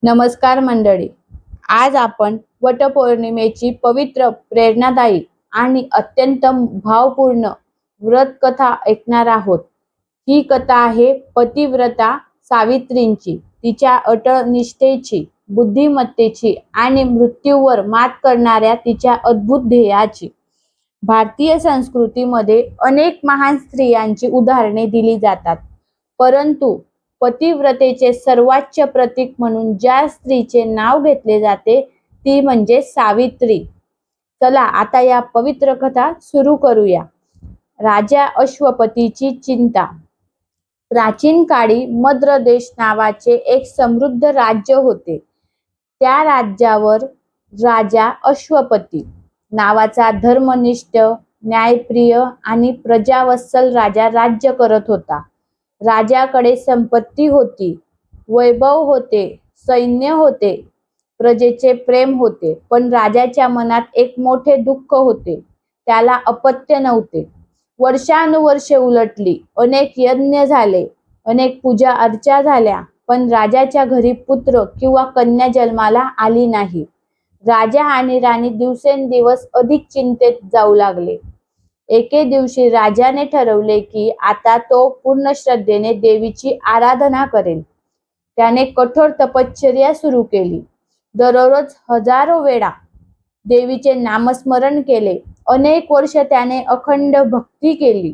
नमस्कार मंडळी, आज आपण वटपौर्णिमेची पवित्र, प्रेरणादायी आणि अत्यंत भावपूर्ण व्रत कथा ऐकणार आहोत. ही कथा आहे पतिव्रता सावित्रींची, तिच्या अटळ निष्ठेची, बुद्धिमत्तेची आणि मृत्यूवर मात करणाऱ्या तिच्या अद्भुत ध्येयाची. भारतीय संस्कृतीमध्ये अनेक महान स्त्रियांची उदाहरणे दिली जातात, परंतु पतिव्रतेचे सर्वोच्च प्रतीक म्हणून ज्या स्त्रीचे नाव घेतले जाते ती म्हणजे सावित्री. चला आता या पवित्र कथा सुरू करूया. राजा अश्वपतीची चिंता. प्राचीन काळी मद्र देश नावाचे एक समृद्ध राज्य होते. त्या राज्यावर राजा अश्वपती नावाचा धर्मनिष्ठ, न्यायप्रिय आणि प्रजावत्सल राजा राज्य करत होता. राजाकडे संपत्ती होती, वैभव होते, सैन्य होते, प्रजेचे प्रेम होते, पण राजाच्या मनात एक मोठे दुःख होते. त्याला अपत्य नव्हते. वर्षानुवर्षे उलटली, अनेक यज्ञ झाले, अनेक पूजा अर्चा झाल्या, पण राजाच्या घरी पुत्र किंवा कन्या जन्माला आली नाही. राजा आणि राणी दिवसेंदिवस अधिक चिंतेत जाऊ लागले. एके दिवशी राजाने ठरवले की आता तो पूर्ण श्रद्धेने देवीची आराधना करेल. त्याने कठोर तपश्चर्या सुरू केली. दररोज हजारो वेळा देवीचे नामस्मरण केले. अनेक वर्ष त्याने अखंड भक्ती केली.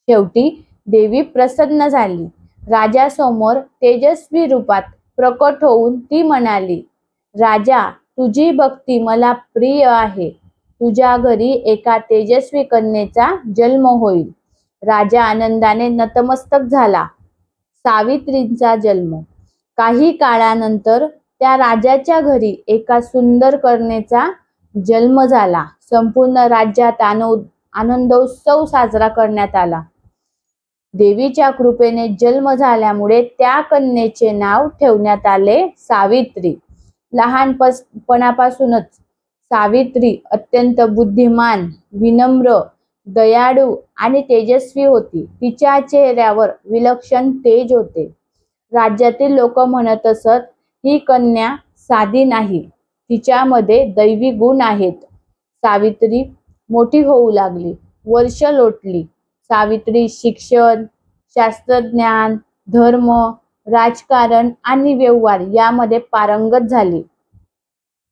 शेवटी देवी प्रसन्न झाली. राजासमोर तेजस्वी रूपात प्रकट होऊन ती म्हणाली, राजा, तुझी भक्ती मला प्रिय आहे. तुझ्या घरी एका तेजस्वी कन्येचा जन्म होईल. राजा आनंदाने नतमस्तक झाला. सावित्रींचा जन्म. काही काळानंतर त्या राजाच्या घरी एका सुंदर कन्येचा जन्म झाला. संपूर्ण राज्यात आनंदोत्सव साजरा करण्यात आला. देवीच्या कृपेने जन्म झाल्यामुळे त्या कन्येचे नाव ठेवण्यात आले सावित्री. लहानपणापासूनच सावित्री अत्यंत बुद्धिमान, विनम्र, दयाळू आणि तेजस्वी होती. तिच्या चेहऱ्यावर विलक्षण तेज होते. राज्यातील लोक म्हणत असत, ही कन्या साधी नाही, तिच्यामध्ये दैवी गुण आहेत. सावित्री मोठी होऊ लागली. वर्ष लोटली. सावित्री शिक्षण, शास्त्रज्ञान, धर्म, राजकारण आणि व्यवहार यामध्ये पारंगत झाली.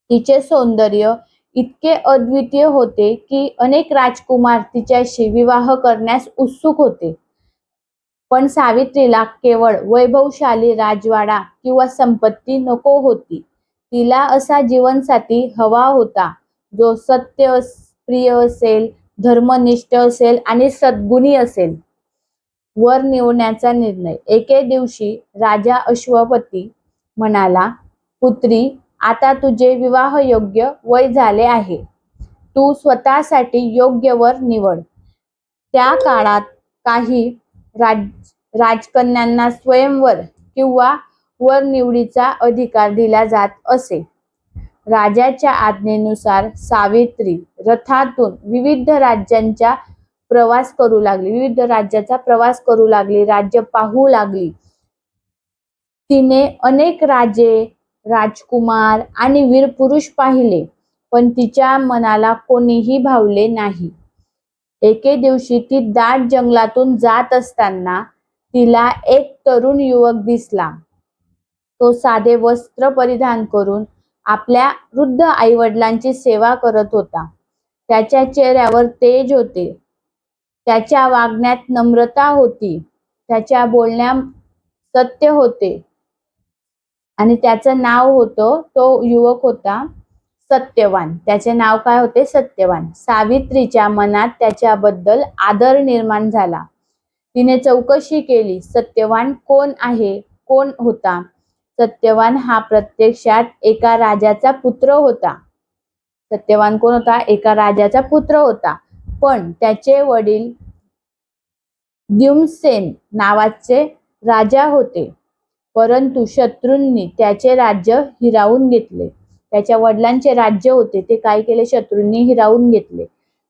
तिचे सौंदर्य इतके अद्वितीय होते की अनेक राजकुमार तिच्याशी विवाह करण्यास उत्सुक होते. पण सावित्रीला केवळ वैभवशाली राजवाडा किंवा संपत्ती नको होती. तिला असा जीवनसाथी हवा होता जो सत्यप्रिय असेल, धर्मनिष्ठ असेल आणि सद्गुणी असेल. वर निवडण्याचा निर्णय. एके दिवशी राजा अश्वपती म्हणाला, पुत्री, आता तुझे विवाहयोग्य वय झाले आहे. तू स्वतःसाठी योग्य वर निवड. त्या काळात काही राजकन्यांना स्वयंवर किंवा वर निवडीचा अधिकार दिला जात असे. राजाच्या आज्ञेनुसार सावित्री रथातून विविध राज्याचा प्रवास करू लागली. राज्य पाहू लागली. तिने अनेक राजे, राजकुमार आणि वीरपुरुष पाहिले, पण तिच्या मनाला कोणीही भावले नाही. एके दिवशी ती दाट जंगलातून जात असताना तिला एक तरुण युवक दिसला. तो साधे वस्त्र परिधान करून आपल्या वृद्ध आईवडिलांची सेवा करत होता. त्याच्या चेहऱ्यावर तेज होते. त्याच्या वागण्यात नम्रता होती. त्याच्या बोलण्यात सत्य होते आणि त्याचं नाव होतं, तो युवक होता सत्यवान. त्याचे नाव काय होते? सत्यवान. सावित्रीच्या मनात त्याच्याबद्दल आदर निर्माण झाला. तिने चौकशी केली, सत्यवान कोण आहे, कोण होता? सत्यवान हा प्रत्यक्षात एका राजाचा पुत्र होता. सत्यवान कोण होता? एका राजाचा पुत्र होता. पण त्याचे वडील द्युम्नसेन नावाचे राजा होते. परंतु शत्रूंनी त्याचे राज्य हिरावून घेतले. त्याच्या वडिलांचे राज्य होते, ते काय केले? शत्रूंनी हिरावून घेतले.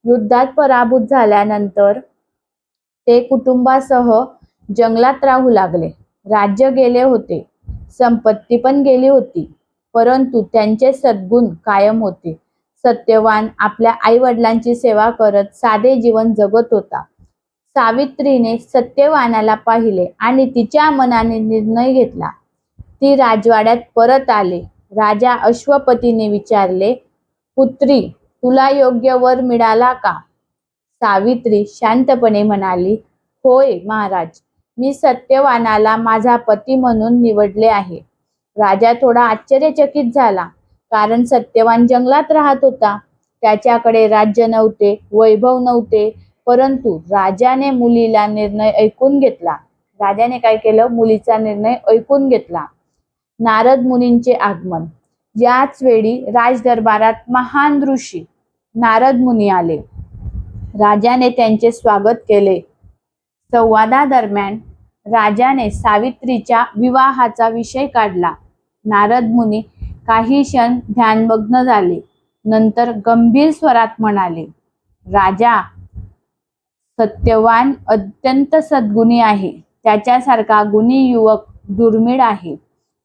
युद्धात पराभूत झाल्यानंतर ते कुटुंबासह जंगलात राहू लागले. राज्य गेले होते. संपत्ती पण गेली होती, परंतु त्यांचे सद्गुण कायम होते. सत्यवान आपल्या आई वडिलांची सेवा करत साधे जीवन जगत होता. सावित्रीने सत्यवानाला पाहिले आणि तिच्या मनाने निर्णय घेतला. ती राजवाड्यात परत आले. राजा अश्वपतीने विचारले, पुत्री, तुला योग्य वर मिळाला का? सावित्री शांतपणे म्हणाली, होय महाराज, मी सत्यवानाला माझा पती म्हणून निवडले आहे. राजा थोडा आश्चर्यचकित झाला, कारण सत्यवान जंगलात राहत होता. त्याच्याकडे राज्य नव्हते, वैभव नव्हते, परंतु राजाने मुलीला निर्णय ऐकून घेतला. राजाने काय केलं? मुलीचा निर्णय ऐकून घेतला. नारद मुनींचे आगमन. याच वेळी राजदरबारात महान ऋषी नारद मुनी आले. राजाने त्यांचे स्वागत केले. संवादादरम्यान राजाने सावित्रीच्या विवाहाचा विषय काढला. नारद मुनी काही क्षण ध्यानमग्न झाले. नंतर गंभीर स्वरात म्हणाले, राजा, सत्यवान अत्यंत सद्गुणी आहे. त्याच्यासारखा गुणी युवक दुर्मिळ आहे.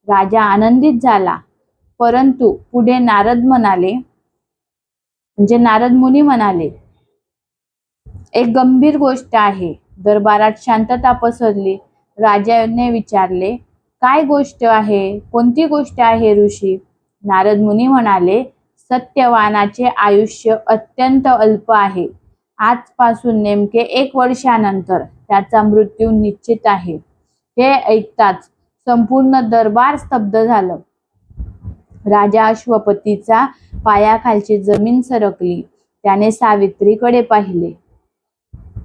राजा आनंदित झाला. परंतु पुढे नारद मुनी म्हणाले, एक गंभीर गोष्ट आहे. दरबारात शांतता पसरली. राजाने विचारले, काय गोष्ट आहे? कोणती गोष्ट आहे ऋषी? नारद मुनी म्हणाले, सत्यवानाचे आयुष्य अत्यंत अल्प आहे. आजपासून नेमके 1 वर्षानंतर त्याचा मृत्यू निश्चित आहे. हे ऐकताच संपूर्ण दरबार स्तब्ध झालं. राजा अश्वपतीचा पायाखालची जमीन सरकली. त्याने सावित्रीकडे पाहिले.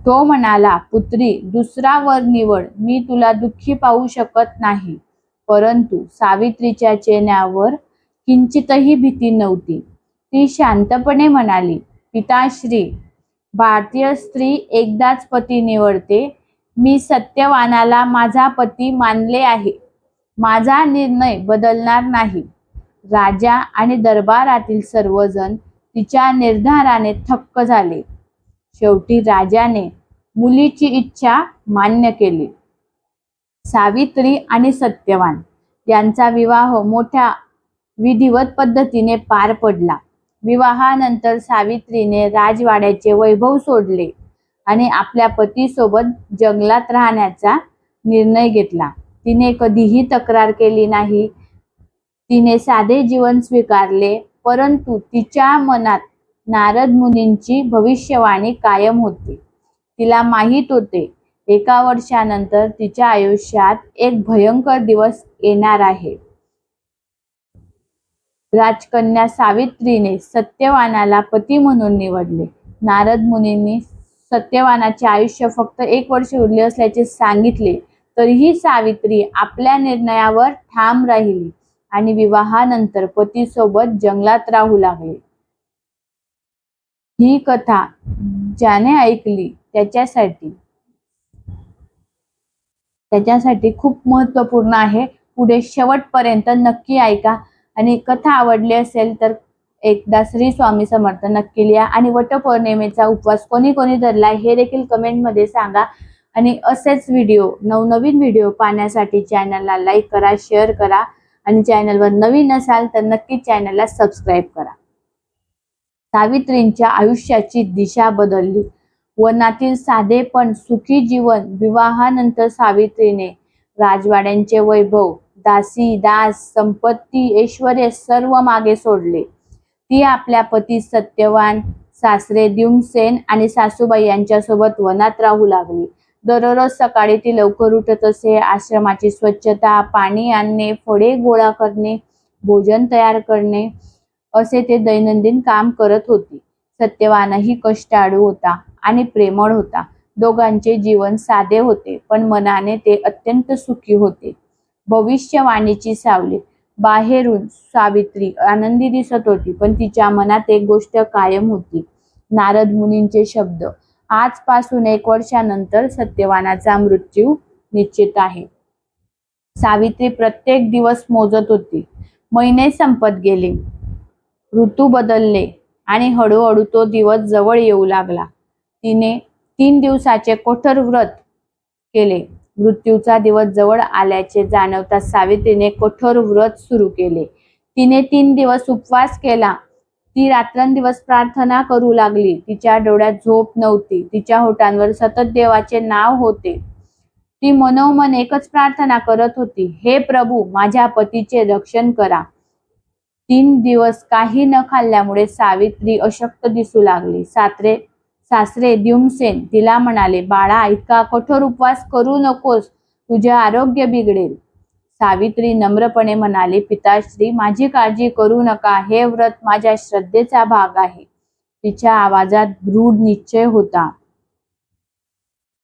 तो म्हणाला, पुत्री, दुसरा वर निवड. मी तुला दुःखी पाहू शकत नाही. परंतु सावित्रीच्या चेहऱ्यावर किंचितही भीती नव्हती. ती शांतपणे म्हणाली, पिताश्री, भारतीय स्त्री एकदाच पती निवडते. मी सत्यवानाला माझा पती मानले आहे. माझा निर्णय बदलणार नाही. राजा आणि दरबारातील सर्वजण तिच्या निर्धाराने थक्क झाले. शेवटी राजाने मुलीची इच्छा मान्य केली. सावित्री आणि सत्यवान यांचा विवाह मोठ्या विधिवत पद्धतीने पार पडला. विवाहानंतर सावित्रीने राजवाड्याचे वैभव सोडले आणि आपल्या पतीसोबत जंगलात राहण्याचा निर्णय घेतला. तिने कधीही तक्रार केली नाही. तिने साधे जीवन स्वीकारले, परंतु तिच्या मनात नारद मुनींची भविष्यवाणी कायम होती. तिला माहीत होते, 1 वर्षानंतर तिच्या आयुष्यात एक भयंकर दिवस येणार आहे. राजकन्या सावित्रीने सत्यवानाला पती म्हणून निवडले. नारद मुनींनी सत्यवानाचे आयुष्य फक्त 1 वर्ष उरले असल्याचे सांगितले, तरीही सावित्री आपल्या निर्णयावर ठाम राहिली आणि विवाहानंतर पतीसोबत जंगलात राहू लागली. ही कथा ज्याने ऐकली त्याच्यासाठी खूप महत्त्वपूर्ण आहे. पुढे शेवटपर्यंत नक्की ऐका आणि कथा आवडली असेल तर एकदा श्री स्वामी समर्थ नक्की लिहा आणि वटपौर्णिमेचा उपवास कोणी कोणी धरला हे देखील कमेंटमध्ये सांगा. आणि असेच नवनवीन व्हिडिओ पाहण्यासाठी चॅनलला लाईक करा, शेअर करा आणि चॅनलवर नवीन असाल तर नक्की चॅनलला सबस्क्राईब करा. सावित्रींच्या आयुष्याची दिशा बदलली. वनातील साधेपण, सुखी जीवन. विवाहानंतर सावित्रीने राजवाड्यांचे वैभव, दासी दास, संपत्ती, ऐश्वर्य सर्व मागे सोडले. ती आपल्या पती सत्यवान, सासरे द्युमसेन आणि सासूबाई यांच्यासोबत वनात राहू लागली. दररोज सकाळी ती लवकर उठत असे. आश्रमाची स्वच्छता, पाणी आणणे, फळे गोळा करणे, भोजन तयार करणे असे ते दैनंदिन काम करत होती. सत्यवानही कष्टाळू होता आणि प्रेमळ होता. दोघांचे जीवन साधे होते, पण मनाने ते अत्यंत सुखी होते. भविष्यवाणीची सावली. बाहेरून सावित्री आनंदी दिसत होती, पण तिच्या मनात एक गोष्ट कायम होती. नारद मुनींचे शब्द, आजपासून 1 वर्षानंतर सत्यवानाचा मृत्यू निश्चित आहे. सावित्री प्रत्येक दिवस मोजत होती. महिने संपत गेले, ऋतू बदलले आणि हळूहळू तो दिवस जवळ येऊ लागला. तिने 3 दिवसाचे कठोर व्रत केले. मृत्यूचा दिवस जवळ आल्याचे जाणवताच सावित्रीने कठोर व्रत सुरू केले. तिने 3 दिवस उपवास केला. ती रात्रंदिवस प्रार्थना करू लागली. तिच्या डोळ्यात झोप नव्हती. तिच्या ओठांवर सतत देवाचे नाव होते. ती मनोमन एकच प्रार्थना करत होती, हे प्रभू, माझ्या पतीचे रक्षण करा. 3 दिवस काही न खाल्ल्यामुळे सावित्री अशक्त दिसू लागली. सासरे द्युमसेन तिला म्हणाले, बाळा, इतका कठोर उपवास करू नकोस, तुझे आरोग्य बिघडेल. सावित्री नम्रपणे म्हणाली, पिताश्री, माझी काळजी करू नका, हे व्रत माझ्या श्रद्धेचा भाग आहे. तिच्या आवाजात दृढ निश्चय होता.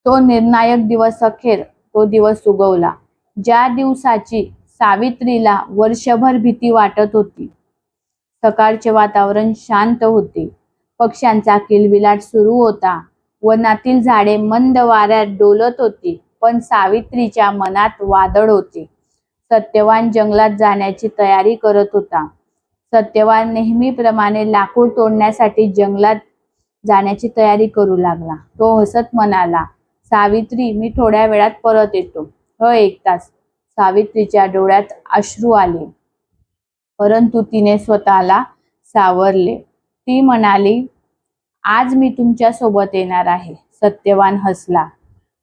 तो निर्णायक दिवस अखेर तो दिवस उगवला, ज्या दिवसाची सावित्रीला वर्षभर भीती वाटत होती. सकाळचे वातावरण शांत होते. पक्ष्यांचा किलबिलाट सुरू होता. वनातील झाडे मंद वाऱ्यात डोलत होती. पण सावित्रीच्या मनात वादळ होते. सत्यवान जंगलात जाण्याची तयारी करत होता. सत्यवान नेहमीप्रमाणे लाकूड तोडण्यासाठी जंगलात जाण्याची तयारी करू लागला. तो हसत म्हणाला, सावित्री, मी थोड्या वेळात परत येतो. 1 तास. सावित्रीच्या डोळ्यात अश्रू आले, परंतु तिने स्वतःला सावरले. ती म्हणाली, आज मी तुमच्या सोबत येणार आहे. सत्यवान हसला.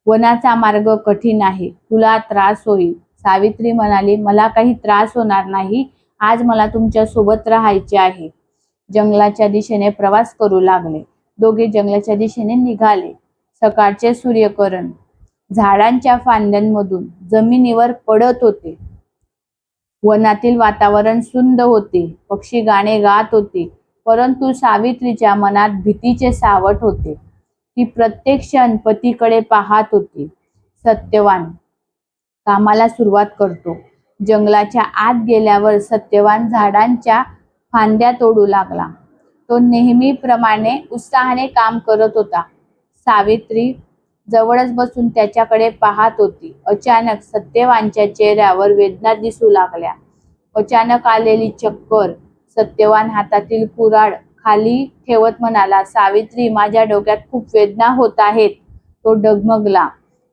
वनाचा मार्ग कठीण आहे, तुला त्रास होईल. सावित्री म्हणाली, मला काही त्रास होणार नाही. आज मला तुमच्या सोबत राहायचे आहे. जंगलाच्या दिशेने प्रवास करू लागले. दोघे जंगलाच्या दिशेने निघाले. सकाळचे सूर्यकिरण झाडांच्या फांद्यांमधून जमिनीवर पडत होते. वनातील वातावरण सुंदर होते. पक्षी गाणे गात होते. परंतु सावित्रीच्या मनात भीतीचे सावट होते. ती प्रत्येक क्षण पतीकडे पाहत होती. सत्यवान कामाला सुरुवात करतो. जंगलाच्या आत गेल्यावर सत्यवान झाडांच्या फांद्या तोडू लागला. तो नेहमीप्रमाणे उत्साहाने काम करत होता. सावित्री जवळच बसून त्याच्याकडे पाहत होती. अचानक सत्यवानच्या चेहऱ्यावर वेदना दिसू लागल्या. अचानक आलेली चक्कर. सत्यवान हातातील कुऱ्हाड खाली ठेवत म्हणाला, सावित्री, माझ्या डोक्यात खूप वेदना होत आहेत. तो डगमगला.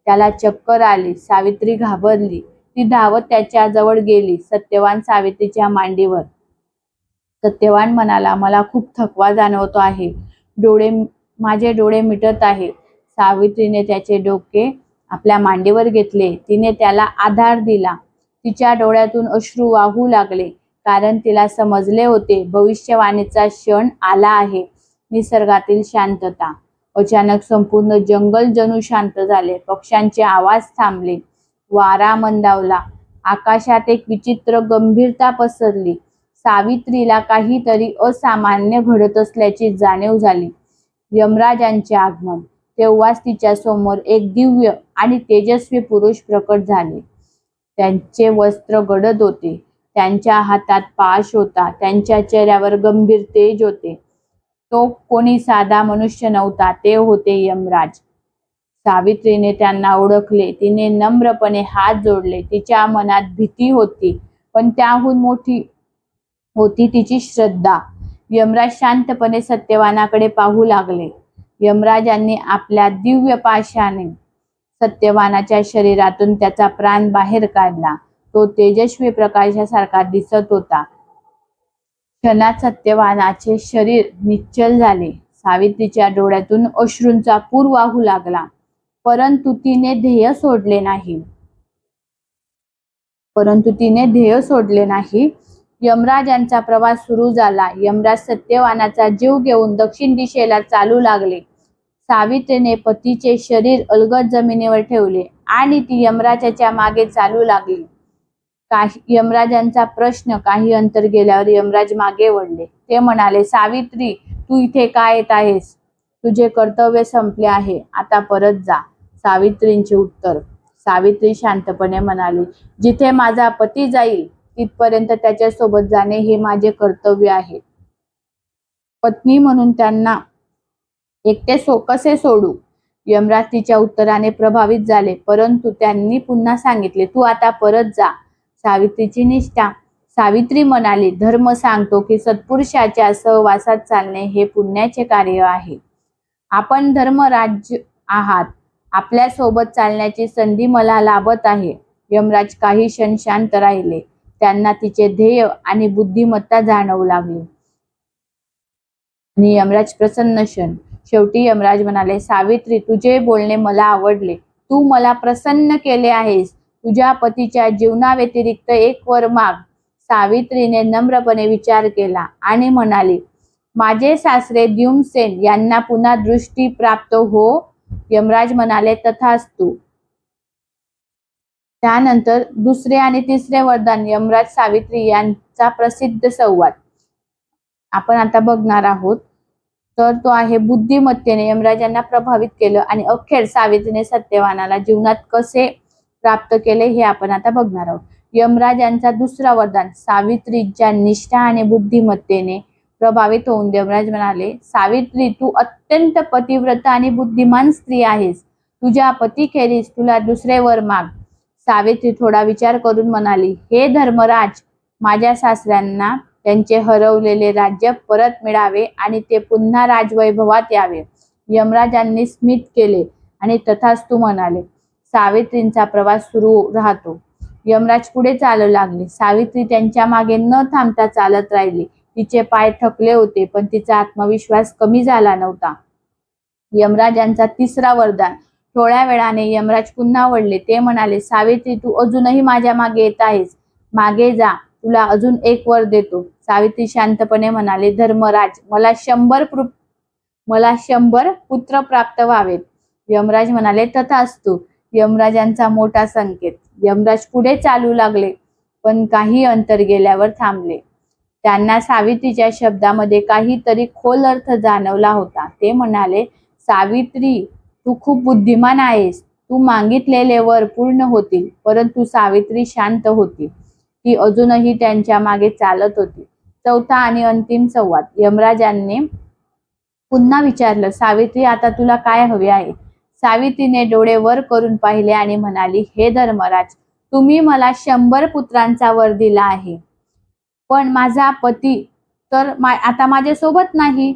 त्याला चक्कर आली. सावित्री घाबरली. ती धावत त्याच्या जवळ गेली. सत्यवान सावित्रीच्या मांडीवर. सत्यवान म्हणाला, मला खूप थकवा जाणवतो आहे. माझे डोळे मिटत आहेत. सावित्रीने त्याचे डोके आपल्या मांडीवर घेतले. तिने त्याला आधार दिला. तिच्या डोळ्यातून अश्रू वाहू लागले, कारण तिला समजले होते, भविष्यवाणीचा क्षण आला आहे. निसर्गातील शांतता. अचानक संपूर्ण जंगल जणू शांत झाले. पक्ष्यांचे आवाज थांबले. वारा मंदावला. आकाशात एक विचित्र गंभीरता पसरली. सावित्रीला काहीतरी असामान्य घडत असल्याची जाणीव झाली. यमराजांचे आगमन. तेव्हाच तिच्या समोर एक दिव्य आणि तेजस्वी पुरुष प्रकट झाले. त्यांचे वस्त्र गडद होते. त्यांच्या हातात पाश होता. त्यांच्या चेहऱ्यावर गंभीर तेज होते. तो कोणी साधा मनुष्य नव्हता, ते होते यमराज. सावित्रीने त्यांना ओळखले. तिने नम्रपणे हात जोडले. तिच्या मनात भीती होती, पण त्याहून मोठी होती तिची श्रद्धा. यमराज शांतपणे सत्यवानाकडे पाहू लागले. यमराजांनी आपल्या दिव्य पाशाने सत्यवानाच्या शरीरातून त्याचा प्राण बाहेर काढला. तो तेजस्वी प्रकाशासारखा दिसत होता. क्षणात सत्यवानाचे शरीर निश्चल झाले. सावित्रीच्या डोळ्यातून अश्रूंचा पूर वाहू लागला, परंतु तिने ध्येय सोडले नाही. यमराजांचा प्रवास सुरू झाला. यमराज सत्यवानाचा जीव घेऊन दक्षिण दिशेला चालू लागले. सावित्रीने पतीचे शरीर अलगद जमिनीवर ठेवले आणि ती यमराजाच्या मागे चालू लागली. यमराजांचा प्रश्न. काही अंतर गेल्यावर यमराज मागे वळले. ते म्हणाले, सावित्री, तू इथे का येत आहेस? तुझे कर्तव्य संपले आहे. आता परत जा. सावित्रींचे उत्तर. सावित्री शांतपणे म्हणाली, जिथे माझा पती जाईल तिथपर्यंत त्याच्यासोबत जाणे हे माझे कर्तव्य आहे. पत्नी म्हणून त्यांना एकटे कसे सोडू? यमराज तिच्या उत्तराने प्रभावित झाले, परंतु त्यांनी पुन्हा सांगितले, तू आता परत जा. सावित्रीची निष्ठा. सावित्री म्हणाली, धर्म सांगतो की सत्पुरुषाच्या सहवासात चालणे हे पुण्याचे कार्य आहे. आपण धर्मराज आहात. आपल्या सोबत चालण्याची संधी मला लाभत आहे. यमराज काही क्षण शांत राहिले. त्यांना तिचे ध्येय आणि बुद्धिमत्ता जाणवू लागली. आणि यमराज प्रसन्न क्षण. शेवटी यमराज म्हणाले, सावित्री, तुझे बोलणे मला आवडले. तू मला प्रसन्न केले आहेस. तुझ्या पतीच्या जीवनाव्यतिरिक्त एक वर माग. सावित्रीने नम्रपणे विचार केला आणि म्हणाली, माझे सासरे द्युमसेन यांना पुन्हा दृष्टी प्राप्त हो. यमराज म्हणाले, तथास्तु. त्यानंतर दुसरे आणि तिसरे वरदान यमराज सावित्री यांचा प्रसिद्ध संवाद आपण आता बघणार आहोत. तर तो आहे, बुद्धिमत्तेने यमराजांना प्रभावित केलं आणि अखेर सावित्रीने सत्यवानाला जीवनात कसे प्राप्त केले हे आपण आता बघणार आहोत. यमराजांचा दुसरा वरदान. सावित्रीच्या निष्ठा आणि बुद्धिमत्तेने प्रभावित होऊन यमराज म्हणाले, सावित्री, तू अत्यंत पतिव्रता आणि बुद्धिमान स्त्री आहेस. तुझ्या पतीखेरीज तुला दुसरे वर माग. सावित्री थोडा विचार करून म्हणाली, हे धर्मराज, माझ्या सासऱ्यांना त्यांचे हरवलेले राज्य परत मिळावे आणि ते पुन्हा राजवैभवात यावे. यमराजांनी स्मित केले आणि तथास्तु म्हणाले. सावित्रींचा प्रवास सुरू राहतो. यमराज पुढे चालू लागले. सावित्री त्यांच्या मागे न थांबता चालत राहिली. तिचे पाय थकले होते, पण तिचा आत्मविश्वास कमी झाला नव्हता. यमराजांचा तिसरा वरदान. थोड्या वेळाने यमराज पुन्हा वळले. ते म्हणाले, सावित्री, तू अजूनही माझ्या मागे येत आहेस. मागे जा, तुला अजून एक वर देतो. सावित्री शांतपणे म्हणाले, धर्मराज, मला 100 पुत्र प्राप्त व्हावेत. यमराज म्हणाले, तथास्तु. यमराजांचा मोठा संकेत. यमराज पुढे चालू लागले, पण काही अंतर गेल्यावर थांबले. त्यांना सावित्रीच्या शब्दामध्ये काहीतरी खोल अर्थ जाणवला होता. ते म्हणाले, सावित्री, तू खूप बुद्धिमान आहेस. तू मागितलेले वर पूर्ण होतील. परंतु सावित्री शांत होती. ती अजूनही त्यांच्या मागे चालत होती. चौथा आणि अंतिम संवाद. यमराजांनी पुन्हा विचारलं, सावित्री, आता तुला काय हवे आहे? सावित्रीने डोळे वर करून पाहिले आणि म्हणाली, हे धर्मराज, तुम्ही मला 100 पुत्रांचा वर दिला आहे, पण माझा पती तर आता माझ्यासोबत नाही.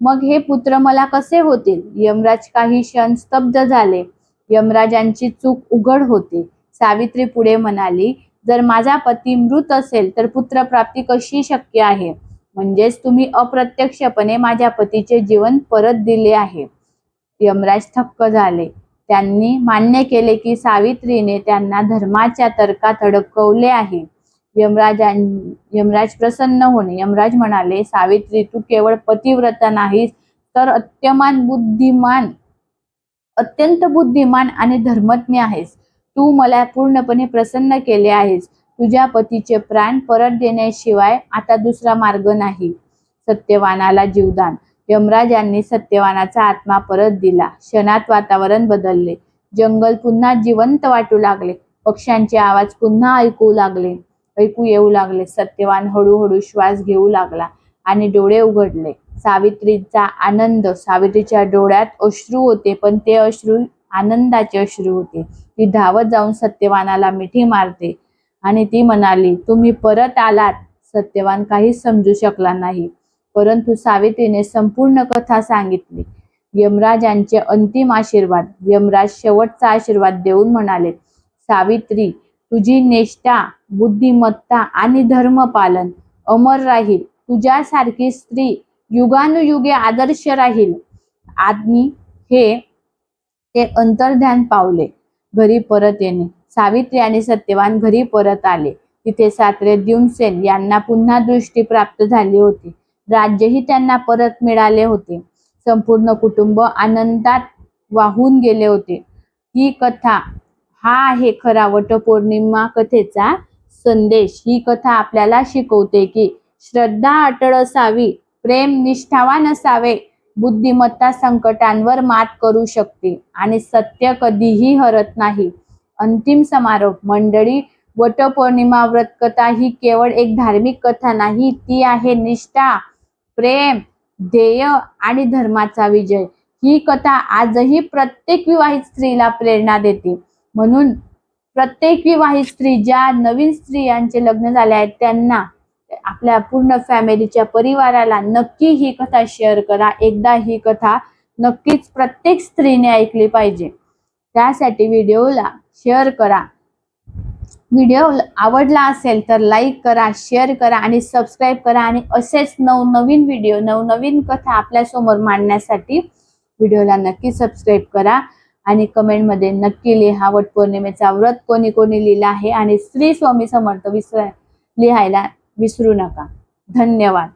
मग हे पुत्र मला कसे होतील? यमराज काही क्षण स्तब्ध झाले. यमराजांची चूक उघड होते. सावित्री पुढे म्हणाली, जर माझा पती मृत असेल तर पुत्रप्राप्ती कशी शक्य आहे? म्हणजेच तुम्ही अप्रत्यक्षपणे माझ्या पतीचे जीवन परत दिले आहे. यमराज थक्क झाले. त्यांनी मान्य केले की सावित्रीने त्यांना धर्माच्या तर्कात अडकवले आहे. यमराज प्रसन्न होणे. यमराज म्हणाले, सावित्री, तू केवळ पतिव्रता नाहीस, तर अत्यंत बुद्धिमान आणि धर्मज्ञ आहेस. तू मला पूर्णपणे प्रसन्न केले आहेस. तुझ्या पतीचे प्राण परत देण्याशिवाय आता दुसरा मार्ग नाही. सत्यवानाला जीवदान. यमराजांनी सत्यवानाचा आत्मा परत दिला. क्षणात वातावरण बदलले. जंगल पुन्हा जिवंत वाटू लागले. पक्ष्यांचे आवाज पुन्हा ऐकू येऊ लागले. सत्यवान हळूहळू श्वास घेऊ लागला आणि डोळे उघडले. सावित्रीचा आनंद. सावित्रीच्या डोळ्यात अश्रू होते, पण ते अश्रू आनंदाचे अश्रू होते. ती धावत जाऊन सत्यवानाला मिठी मारते आणि ती म्हणाली, तुम्ही परत आलात. सत्यवान काहीच समजू शकला नाही, परंतु सावित्रीने संपूर्ण कथा सांगितली. यमराजांचे अंतिम आशीर्वाद. यमराज शेवटचा आशीर्वाद देऊन म्हणाले, सावित्री, तुझी निष्ठा, बुद्धिमत्ता आणि धर्मपालन अमर राहील. तुझ्यासारखी स्त्री युगानुयुगे आदर्श राहील. आणि ते अंतर्ध्यान पावले. घरी परत येणे. सावित्री आणि सत्यवान घरी परत आले. तिथे सासरे द्युमसेन यांना पुन्हा दृष्टी प्राप्त झाली होती. राज्यही त्यांना परत मिळाले होते. संपूर्ण कुटुंब आनंदात वाहून गेले होते. ही कथा, हा आहे खरा वटपौर्णिमा कथेचा संदेश. ही कथा आपल्याला शिकवते की श्रद्धा अटळ असावी, प्रेम निष्ठावान असावे, बुद्धिमत्ता संकटांवर मात करू शकते आणि सत्य कधीही हरत नाही. अंतिम समारोप. मंडळी, वटपौर्णिमा व्रतकथा ही केवळ एक धार्मिक कथा नाही, ती आहे निष्ठा, प्रेम, ध्येय आणि धर्माचा विजय. ही कथा आजही प्रत्येक विवाहित स्त्रीला प्रेरणा देते. म्हणून प्रत्येक विवाहित स्त्री, ज्या नवीन स्त्रियांचे लग्न झाले आहेत, त्यांना, आपल्या पूर्ण फॅमिलीच्या परिवाराला नक्की ही कथा शेअर करा. एकदा ही कथा नक्कीच प्रत्येक स्त्रीने ऐकली पाहिजे. त्यासाठी व्हिडिओला शेअर करा. व्हिडिओ आवडला असेल तर लाईक करा, शेअर करा आणि सबस्क्राईब करा. आणि असेच नवनवीन व्हिडिओ, नवनवीन कथा आपल्यासमोर मांडण्यासाठी व्हिडिओला नक्की सबस्क्राईब करा. आणि कमेंटमध्ये नक्की लिहा वटपौर्णिमेचा व्रत कोणी कोणी लिहिला आहे आणि श्री स्वामी समर्थ लिहायला विसरू नका. धन्यवाद.